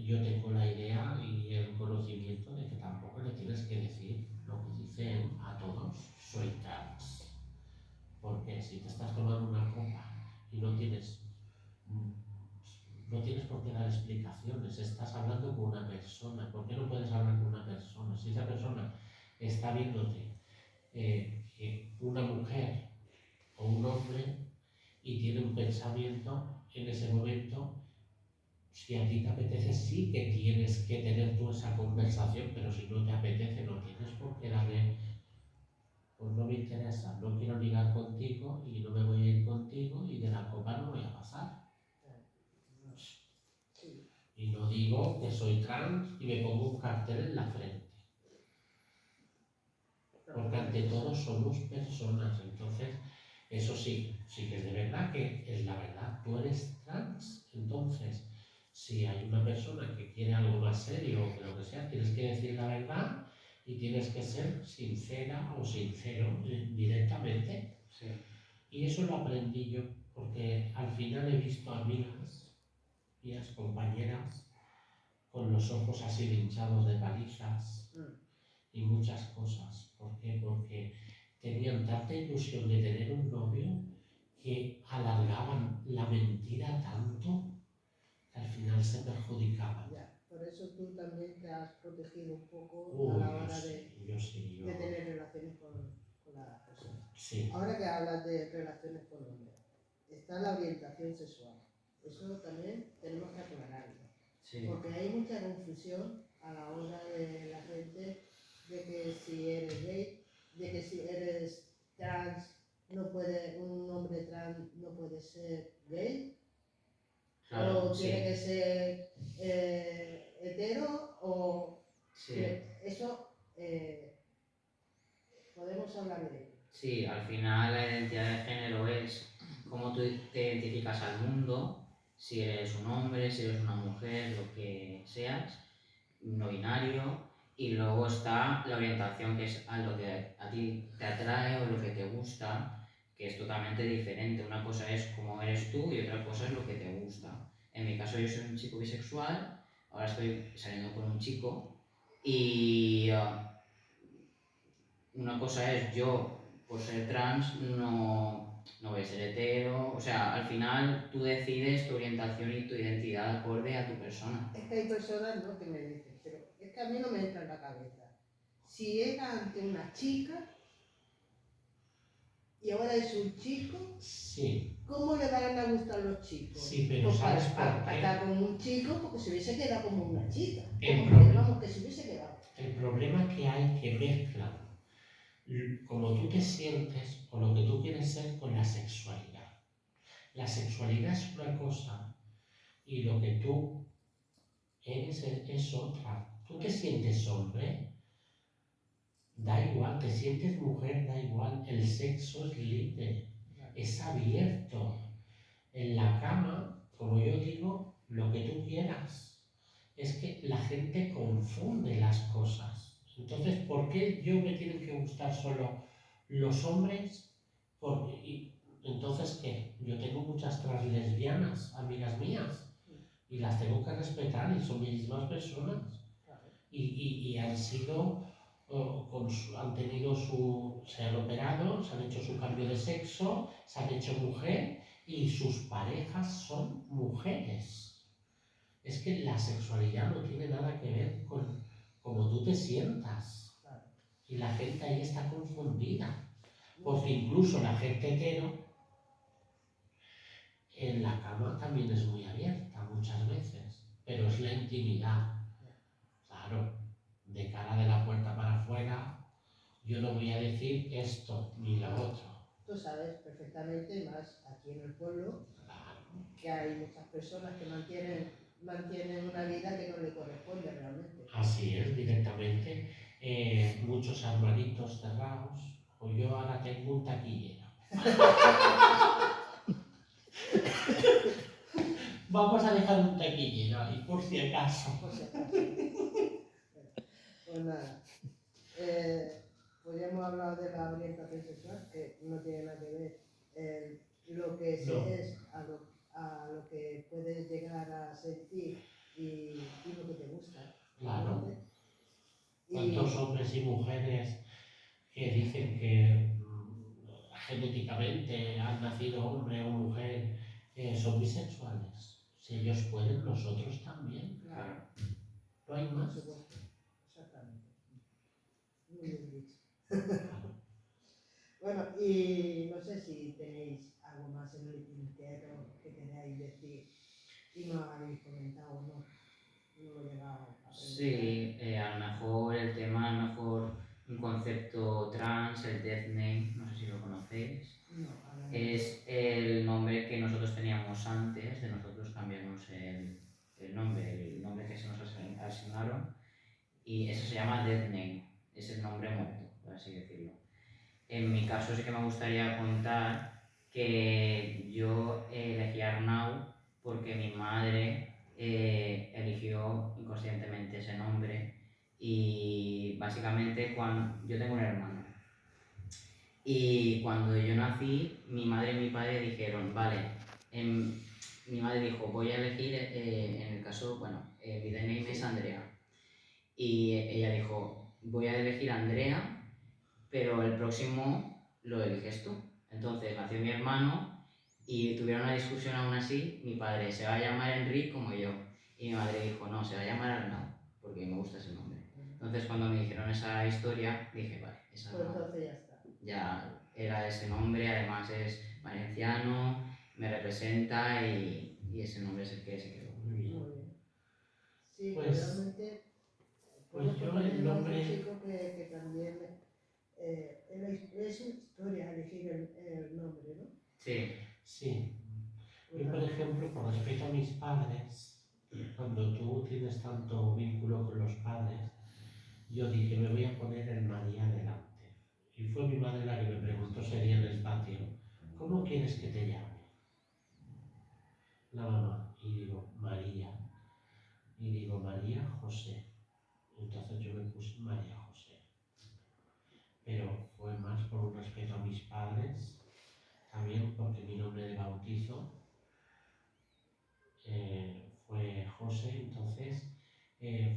yo tengo la idea y el conocimiento de que tampoco le tienes que decir lo que dicen a todos, soy trans. Porque si te estás tomando una copa y no tienes por qué dar explicaciones, estás hablando con una persona. ¿Por qué no puedes hablar con una persona? Si esa persona está viéndote una mujer o un hombre y tiene un pensamiento en ese momento, si a ti te apetece, sí que tienes que tener tú esa conversación, pero si no te apetece, no tienes por qué darle. Pues no me interesa, no quiero ligar contigo y no me voy a ir contigo y de la copa no voy a pasar. sí. Y no digo que soy trans y me pongo un cartel en la frente. Porque ante todo somos personas, entonces eso sí que es de verdad, que es la verdad. Tú eres trans, entonces si hay una persona que quiere algo más serio o que lo que sea, tienes que decir la verdad y tienes que ser sincera o sincero directamente. Sí. Y eso lo aprendí yo, porque al final he visto amigas, mías compañeras, con los ojos así hinchados de palizas y muchas cosas. ¿Por qué? Porque tenían tanta ilusión de tener un novio que alargaban la mentira tanto que al final se perjudicaban. Ya, por eso tú también te has protegido un poco Uy, a la hora yo sí. de tener relaciones con las personas. Sí. Ahora que hablas de relaciones con hombres, está la orientación sexual. Eso también tenemos que aclararlo. Sí. Porque hay mucha confusión a la hora de la gente de que si eres gay, de que si eres trans, un hombre trans no puede ser gay, Claro, o sí. tiene que ser hetero, o Sí. eso podemos hablar de ello. Sí, al final la identidad de género es cómo tú te identificas al mundo, si eres un hombre, si eres una mujer, lo que seas, no binario, y luego está la orientación, que es a lo que a ti te atrae o lo que te gusta, que es totalmente diferente. Una cosa es cómo eres tú y otra cosa es lo que te gusta. En mi caso yo soy un chico bisexual, ahora estoy saliendo con un chico y una cosa es yo, por ser trans, no voy a ser hetero, o sea, al final tú decides tu orientación y tu identidad acorde a tu persona. Es que hay personas, ¿no?, que me dicen, pero es que a mí no me entra en la cabeza. Si era ante una chica y ahora es un chico, Sí. ¿cómo le van a gustar los chicos? Sí, pero Pues ¿sabes por para qué? estar con un chico porque se hubiese quedado como una chica. El Como problema- que, vamos, que se hubiese quedado. El problema que hay que mezclar como tú te sientes o lo que tú quieres ser con la sexualidad. La sexualidad es una cosa y lo que tú eres es otra. Tú te sientes hombre, da igual, te sientes mujer, da igual, el sexo es libre, es abierto. En la cama, como yo digo, lo que tú quieras. Es que la gente confunde las cosas. Entonces, ¿por qué yo me tienen que gustar solo los hombres? Entonces, ¿qué? Yo tengo muchas translesbianas, amigas mías, y las tengo que respetar y son mismas personas. Y han sido, han tenido se han operado, se han hecho su cambio de sexo, se han hecho mujer y sus parejas son mujeres. Es que la sexualidad no tiene nada que ver con cómo tú te sientas. Y la gente ahí está confundida. Porque incluso la gente hetero en la cama también es muy abierta muchas veces. Pero es la intimidad. Claro, de cara de la puerta para afuera, yo no voy a decir esto ni lo otro. Tú sabes perfectamente, más aquí en el pueblo, Claro. que hay muchas personas que mantienen una vida que no le corresponde realmente. Así es, directamente. Muchos armaritos cerrados. O yo ahora tengo un taquillero. Vamos a dejar un taquillero ahí, por si acaso. Por si acaso. Pues nada. Pues ya hemos hablado de la orientación sexual, que no tiene nada que ver lo que No. es a lo que puedes llegar a sentir y lo que te gusta. Claro. ¿Vale? ¿Cuántos hombres y mujeres que dicen que genéticamente han nacido hombre o mujer son bisexuales? Si ellos pueden, nosotros también. Claro. No hay Por más. supuesto. Exactamente. Muy bien dicho. Bueno, y no sé si tenéis algo más en el tintero que queráis decir y no habéis comentado o no. No lo he llegado a preguntar. Sí, a lo mejor el tema, a lo mejor un concepto trans, el death name, no sé si lo conocéis. No, ahora no. Es el nombre que nosotros teníamos antes de nosotros cambiarnos el nombre que se nos asignaron, y eso se llama death name, es el nombre muerto, por así decirlo. En mi caso sí que me gustaría contar que yo elegí a Arnau porque mi madre eligió inconscientemente ese nombre, y básicamente yo tengo un hermano. Y cuando yo nací, mi madre y mi padre dijeron, vale, mi madre dijo, voy a elegir, en el caso, bueno, mi name es Andrea. Y ella dijo, voy a elegir a Andrea, pero el próximo lo eliges tú. Entonces nació mi hermano y tuvieron una discusión aún así. Mi padre se va a llamar Enrique como yo. Y mi madre dijo, no, se va a llamar Arnau, porque me gusta ese nombre. Entonces cuando me dijeron esa historia, dije, vale, esa Pues entonces ya está. ya era ese nombre, además es valenciano, me representa y ese nombre es el que se quedó. Muy bien. Muy bien. Sí, Pues- realmente. pues conozco yo también el a otro nombre- chico que también es una historia elegir el nombre, ¿no? Sí, Sí. Yo, por ejemplo, con respecto a mis padres, cuando tú tienes tanto vínculo con los padres, yo dije, me voy a poner el María delante. Y fue mi madre la que me preguntó, sería en el patio, ¿cómo quieres que te llame? La mamá. Y digo, María. Y digo, María José. Entonces yo me puse María José. Pero fue más por un respeto a mis padres, también porque mi nombre de bautizo fue José, entonces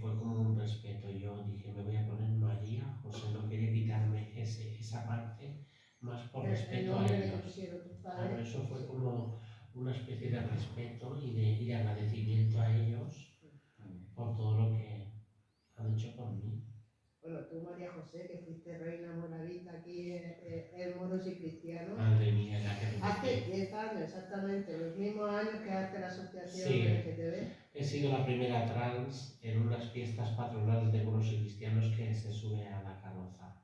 fue como un respeto. Yo dije, me voy a poner María José, no quería quitarme esa parte, más por El respeto a nombre que ellos. pusieron tus Claro, padres. eso fue como una especie de respeto y de agradecimiento a ellos por todo lo que han hecho por mí. Bueno, tú, María José, que fuiste reina moravita aquí en Moros y Cristianos, Madre mía, la que me hace metí. 10 años exactamente, los mismos años que hace la asociación Sí. LGTB. He sido la primera trans en unas fiestas patronales de moros y cristianos que se sube a la carroza.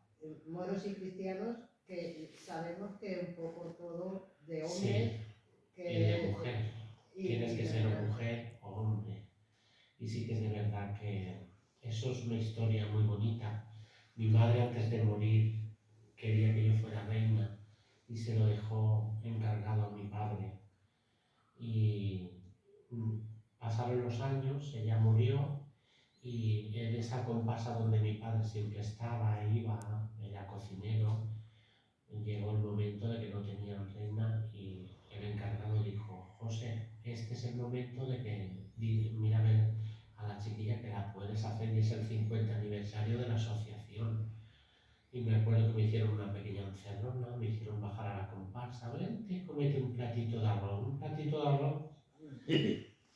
Moros y Cristianos, que sabemos que un poco todo de hombres, Sí, que y de mujer. Tienes que ser de- mujer o hombre. Y sí que es de verdad que eso es una historia muy bonita. Mi madre antes de morir quería que yo fuera reina y se lo dejó encargado a mi padre. Y pasaron los años, ella murió y en esa comparsa donde mi padre siempre estaba, iba, era cocinero, llegó el momento de que no tenían reina y el encargado dijo: José, este es el momento de que mira a ver a la chiquilla que la puedes hacer y es el 50 aniversario de la asociación. Y me acuerdo que me hicieron una pequeña encerrona, me hicieron bajar a la comparsa, vente, comete un platito de arroz,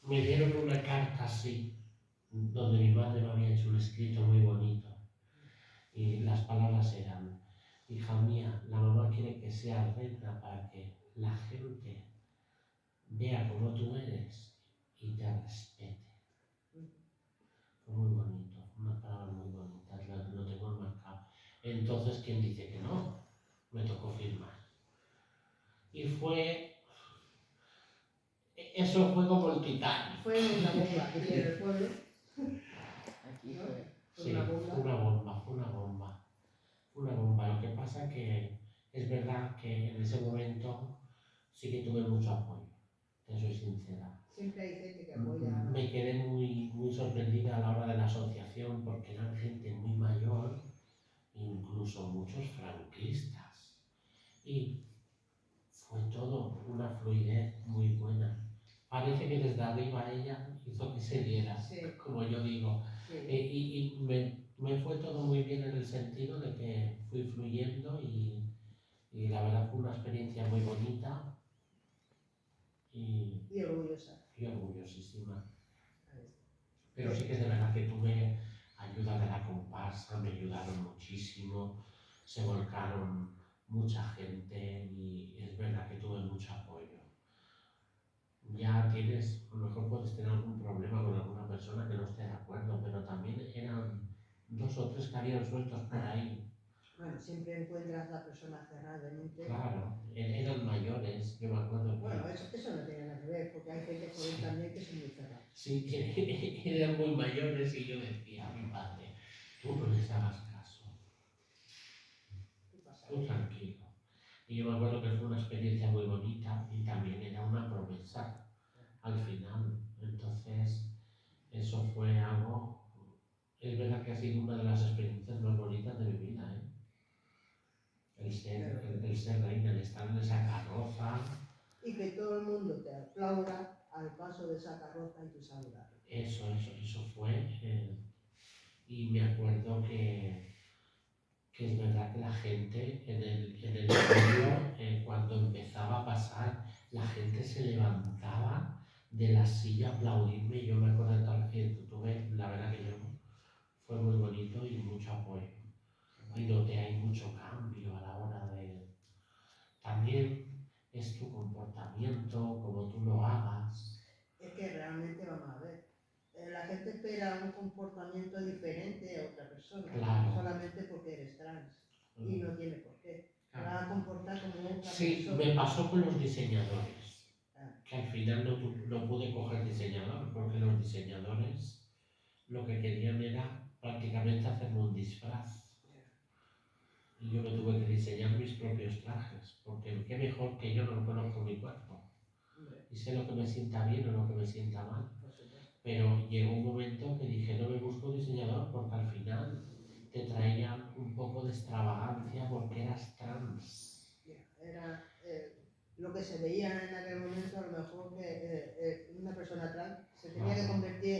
me dieron una carta así, donde mi madre me había hecho un escrito muy bonito. Y las palabras eran: hija mía, la mamá quiere que seas reina para que la gente vea cómo tú eres y te respete. Fue muy bonito, unas palabras muy bonitas, lo tengo marcado. Entonces, ¿quién dice que no? Me tocó firmar. Y eso fue como el Titanic. fue una bomba aquí en el pueblo. Aquí ¿No? fue. Fue Sí, una fue bomba. una bomba, fue una bomba. Una bomba. Lo que pasa que es verdad que en ese momento sí que tuve mucho apoyo, te soy sincera. Siempre hay gente que apoya. Me quedé muy sorprendida a la hora de la asociación porque eran gente muy mayor, incluso muchos franquistas. Y fue todo una fluidez muy buena. Parece que desde arriba ella hizo que se diera, Sí. como yo digo. Sí. Y me fue todo muy bien en el sentido de que fui fluyendo y la verdad fue una experiencia muy bonita y orgullosa. y orgullosísima. Pero sí que es de verdad que tuve ayuda de la comparsa, me ayudaron muchísimo, se volcaron mucha gente y es verdad que tuve mucho apoyo. Ya tienes, a lo mejor puedes tener algún problema con alguna persona que no esté de acuerdo, pero también eran 2 o 3 que habían sueltos por ahí. Bueno, siempre encuentras la persona cerrada de mente. Claro, eran mayores, yo me acuerdo que... Bueno, eso no tiene nada que ver, porque hay gente joven también que son muy cerrados. Sí, que eran muy mayores y yo decía a mi padre: tú no les hagas caso, ¿Qué pasa? tú tranquilo. Y yo me acuerdo que fue una experiencia muy bonita y también era una promesa al final. Entonces, eso fue algo, es verdad que ha sido una de las experiencias más bonitas de mi vida, ¿eh? El ser reina, el estar en esa carroza. Y que todo el mundo te aplauda al paso de esa carroza y tu saludar. Eso fue. Y me acuerdo que es verdad que la gente en el pueblo, cuando empezaba a pasar, la gente se levantaba de la silla a aplaudirme. Yo me acuerdo de tal que tuve, la verdad que yo, fue muy bonito y mucho apoyo. Y noté hay mucho cambio a la hora de... También es tu comportamiento, como tú lo hagas. Es que realmente, vamos a ver, la gente espera un comportamiento diferente a otra persona, Claro. solamente porque eres trans. Y no tiene por qué. Te Claro. va a comportar como otra Sí, persona. me pasó con los diseñadores, que al final no pude coger diseñador, porque los diseñadores lo que querían era prácticamente hacerme un disfraz. Y yo me tuve que diseñar mis propios trajes, porque qué mejor que yo no conozco mi cuerpo. Y sé lo que me sienta bien o lo que me sienta mal. Pero llegó un momento que dije: no me busco diseñador, porque al final te traían un poco de extravagancia porque eras trans. Era lo que se veía en aquel momento, a lo mejor que una persona trans se tenía que convertir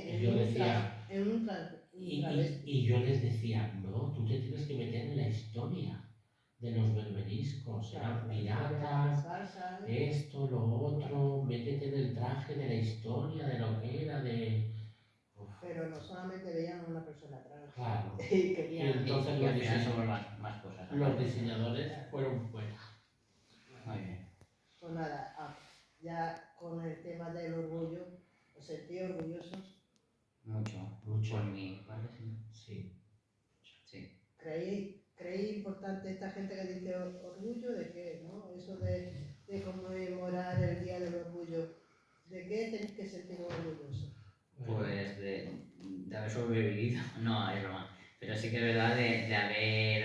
en un travesti. Y yo les decía: no, tú te tienes que meter en la historia de los berberiscos, eran piratas, esto, lo otro, métete en el traje de la historia, de lo que era, de... pero no solamente veían a una persona trans. Claro. Y Y querían... entonces Y al final somos más cosas. los diseñadores fueron fuera. Muy bien. Pues nada, ya con el tema del orgullo, ¿os sentí orgullosos? Mucho. Mucho. Por mi padre, sí. Sí. Sí. ¿Creí importante esta gente que dice orgullo? ¿De qué? ¿No? Eso de conmemorar el Día del Orgullo. ¿De qué tenéis que sentir orgullosos? Pues de haber sobrevivido, no, es broma. Pero sí que es verdad de haber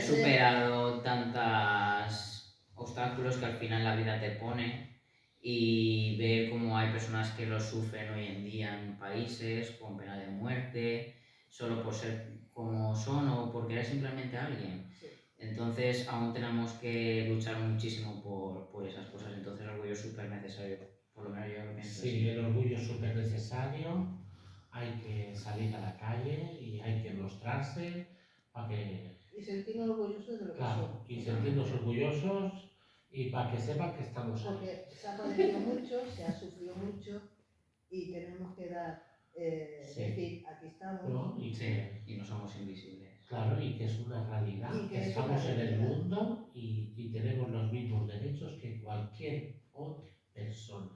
superado tantos obstáculos que al final la vida te pone y ver cómo hay personas que lo sufren hoy en día en países con pena de muerte, solo por ser como son o por querer simplemente a alguien. Sí. Entonces aún tenemos que luchar muchísimo por esas cosas, entonces el orgullo es súper necesario, por lo menos yo lo pienso Sí, así. el orgullo es súper necesario, hay que salir a la calle y hay que mostrarse para que, Y sentirnos orgullosos de lo que claro, somos. y sentirnos orgullosos y para que sepan que estamos ahí. Porque se ha padecido mucho, se ha sufrido mucho y tenemos que dar, Sí. decir, aquí estamos. ¿No? Y Sí, que, y no somos invisibles. claro, y que es una realidad, Y que que es estamos una en el realidad. mundo y tenemos los mismos derechos que cualquier otra persona.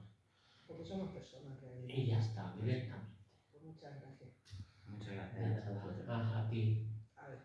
Porque somos personas realmente. Y ya está, directamente. Pues muchas gracias. Muchas gracias a vosotros. A ti. A ver.